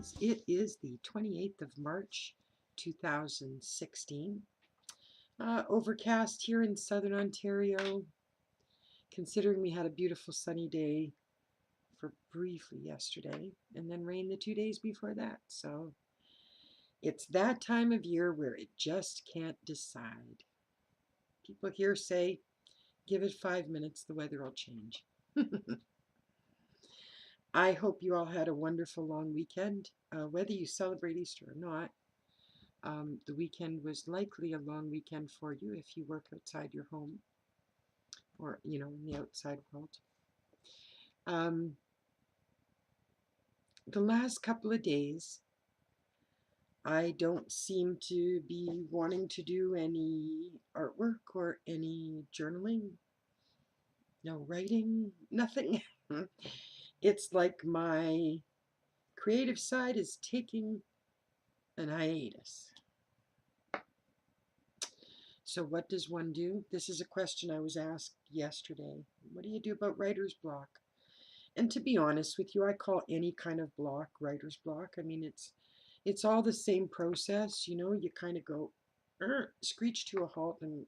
friends. It is the 28th of March, 2016. Overcast here in southern Ontario, considering we had a beautiful sunny day for briefly yesterday, and then rain the 2 days before that. So it's that time of year where it just can't decide. People here say, give it 5 minutes, the weather will change. I hope you all had a wonderful long weekend. Whether you celebrate Easter or not, the weekend was likely a long weekend for you if you work outside your home or, in the outside world. The last couple of days, I don't seem to be wanting to do any artwork or any journaling, no writing, nothing. It's like my creative side is taking an hiatus. So what does one do? This is a question I was asked yesterday. What do you do about writer's block? And to be honest with you, I call any kind of block writer's block. I mean, it's all the same process. You kind of go, screech to a halt, and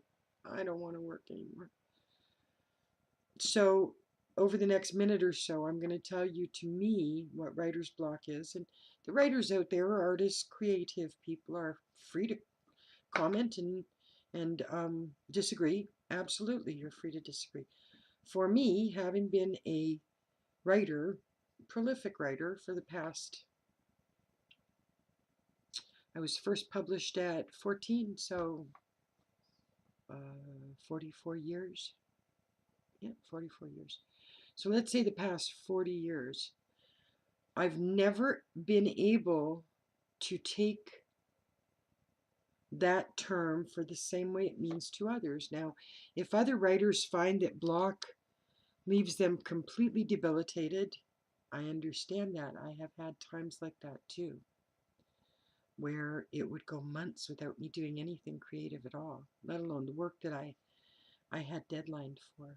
I don't want to work anymore. So over the next minute or so, I'm going to tell you, to me, what writer's block is. And the writers out there, artists, creative people, are free to comment and disagree. Absolutely, you're free to disagree. For me, having been a writer, prolific writer for the past, I was first published at 14, so 44 years. Yeah, 44 years. So let's say the past 40 years, I've never been able to take that term for the same way it means to others. Now, if other writers find that block leaves them completely debilitated, I understand that. I have had times like that too, where it would go months without me doing anything creative at all, let alone the work that I had deadlined for.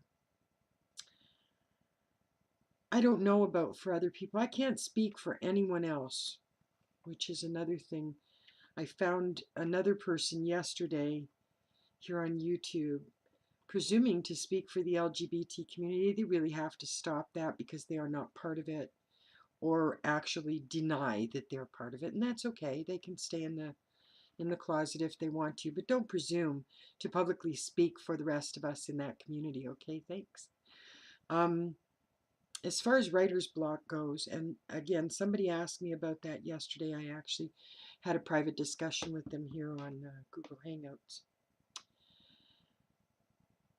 I don't know about for other people. I can't speak for anyone else, which is another thing. I found another person yesterday here on YouTube presuming to speak for the LGBT community. They really have to stop that, because they are not part of it, or actually deny that they're part of it. And that's okay. They can stay in the closet if they want to, but don't presume to publicly speak for the rest of us in that community. Okay, thanks. As far as writer's block goes, and again, somebody asked me about that yesterday. I actually had a private discussion with them here on Google Hangouts.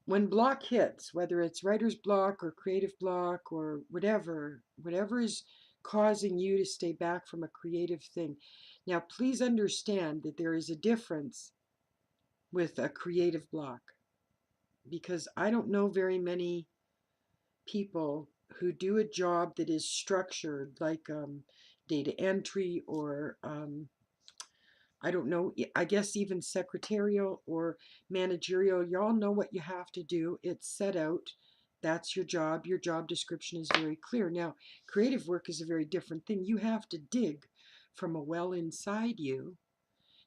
When block hits, whether it's writer's block or creative block or whatever is causing you to stay back from a creative thing. Now, please understand that there is a difference with a creative block, because I don't know very many people who do a job that is structured, like data entry, or I don't know, I guess even secretarial or managerial. Y'all know what you have to do. It's set out. That's your job. Your job description is very clear. Now, creative work is a very different thing. You have to dig from a well inside you.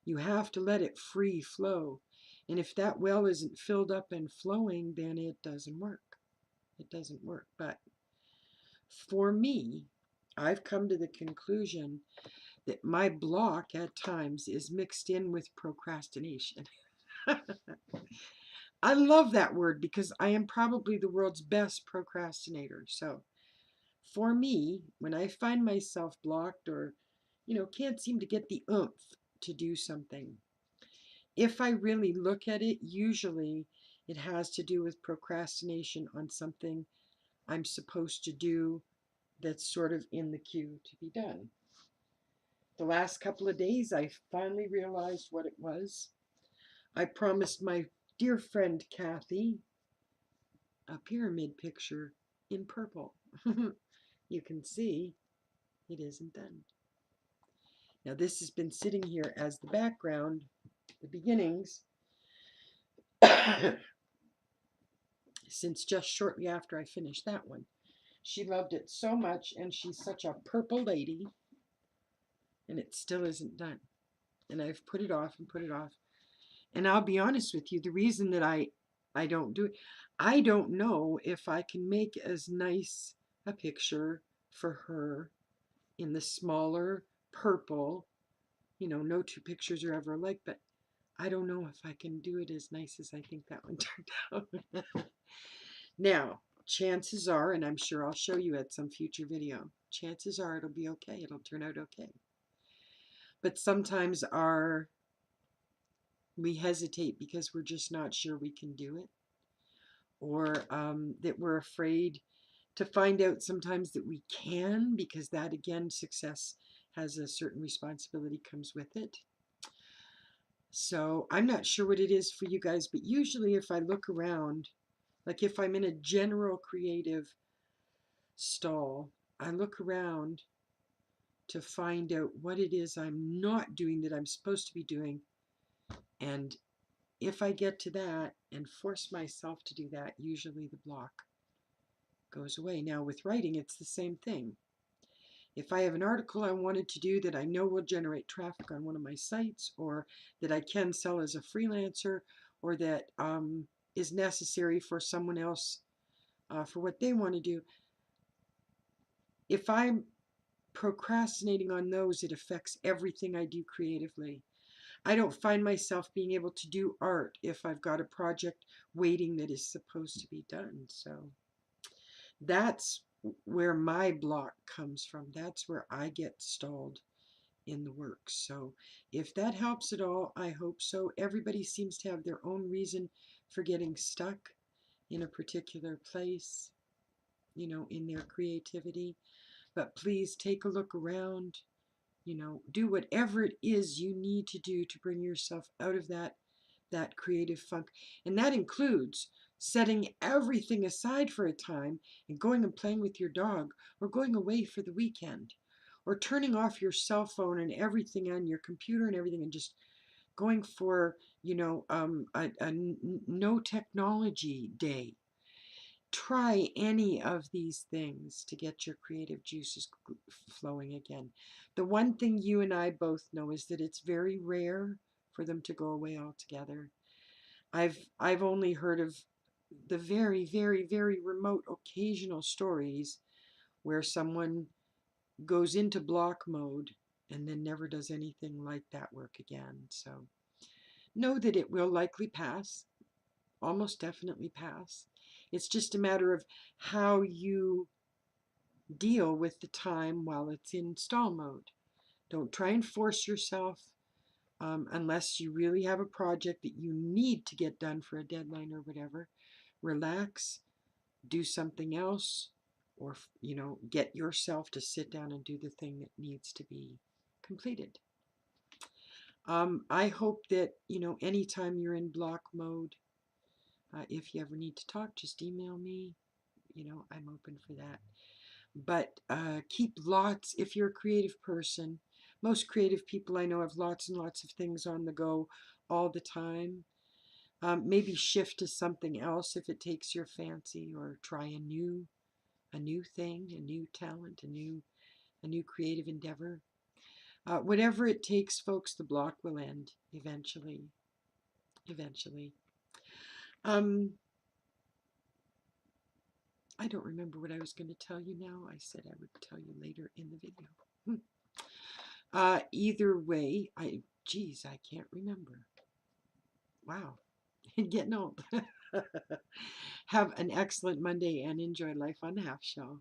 You have to let it free flow. And if that well isn't filled up and flowing, then it doesn't work. It doesn't work. But for me, I've come to the conclusion that my block at times is mixed in with procrastination. I love that word, because I am probably the world's best procrastinator. So for me, when I find myself blocked, or can't seem to get the oomph to do something, if I really look at it, usually it has to do with procrastination on something I'm supposed to do that's sort of in the queue to be done. The last couple of days, I finally realized what it was. I promised my dear friend Kathy a pyramid picture in purple. You can see it isn't done. Now, this has been sitting here as the background, the beginnings, since just shortly after I finished that one. She loved it so much, and she's such a purple lady. and it still isn't done. And I've put it off and put it off. And I'll be honest with you, the reason that I don't do it, I don't know if I can make as nice a picture for her in the smaller purple. You know, no two pictures are ever alike, but I don't know if I can do it as nice as I think that one turned out. Now, chances are, and I'm sure I'll show you at some future video, chances are it'll be okay. It'll turn out okay. But sometimes we hesitate because we're just not sure we can do it, or that we're afraid to find out sometimes that we can, because that, again, success has a certain responsibility comes with it. So I'm not sure what it is for you guys, but usually if I look around, like if I'm in a general creative stall, I look around to find out what it is I'm not doing that I'm supposed to be doing. And if I get to that and force myself to do that, usually the block goes away. Now with writing, it's the same thing. If I have an article I wanted to do that I know will generate traffic on one of my sites, or that I can sell as a freelancer, or that is necessary for someone else for what they want to do, if I'm procrastinating on those, it affects everything I do creatively. I don't find myself being able to do art if I've got a project waiting that is supposed to be done. So that's where my block comes from. That's where I get stalled in the works. So if that helps at all, I hope so. Everybody seems to have their own reason for getting stuck in a particular place, you know, in their creativity. But please take a look around, you know, do whatever it is you need to do to bring yourself out of that creative funk. And that includes setting everything aside for a time and going and playing with your dog, or going away for the weekend, or turning off your cell phone and everything on your computer and everything, and just going for, you know, a no technology day. Try any of these things to get your creative juices flowing again. The one thing you and I both know is that it's very rare for them to go away altogether. I've only heard of the very, very, very remote occasional stories where someone goes into block mode and then never does anything like that work again. So know that it will likely pass, almost definitely pass. It's just a matter of how you deal with the time while it's in stall mode. Don't try and force yourself unless you really have a project that you need to get done for a deadline or whatever. Relax, do something else, or, you know, get yourself to sit down and do the thing that needs to be completed. I hope that, you know, anytime you're in block mode, if you ever need to talk, just email me. You know, I'm open for that. But keep lots, if you're a creative person, most creative people I know have lots and lots of things on the go all the time. Maybe shift to something else if it takes your fancy, or try a new thing, a new talent, a new creative endeavor. Whatever it takes, folks, the block will end eventually. Eventually. I don't remember what I was going to tell you now. I said I would tell you later in the video. Either way, geez, I can't remember. Wow, getting old. Have an excellent Monday and enjoy life on the half shell.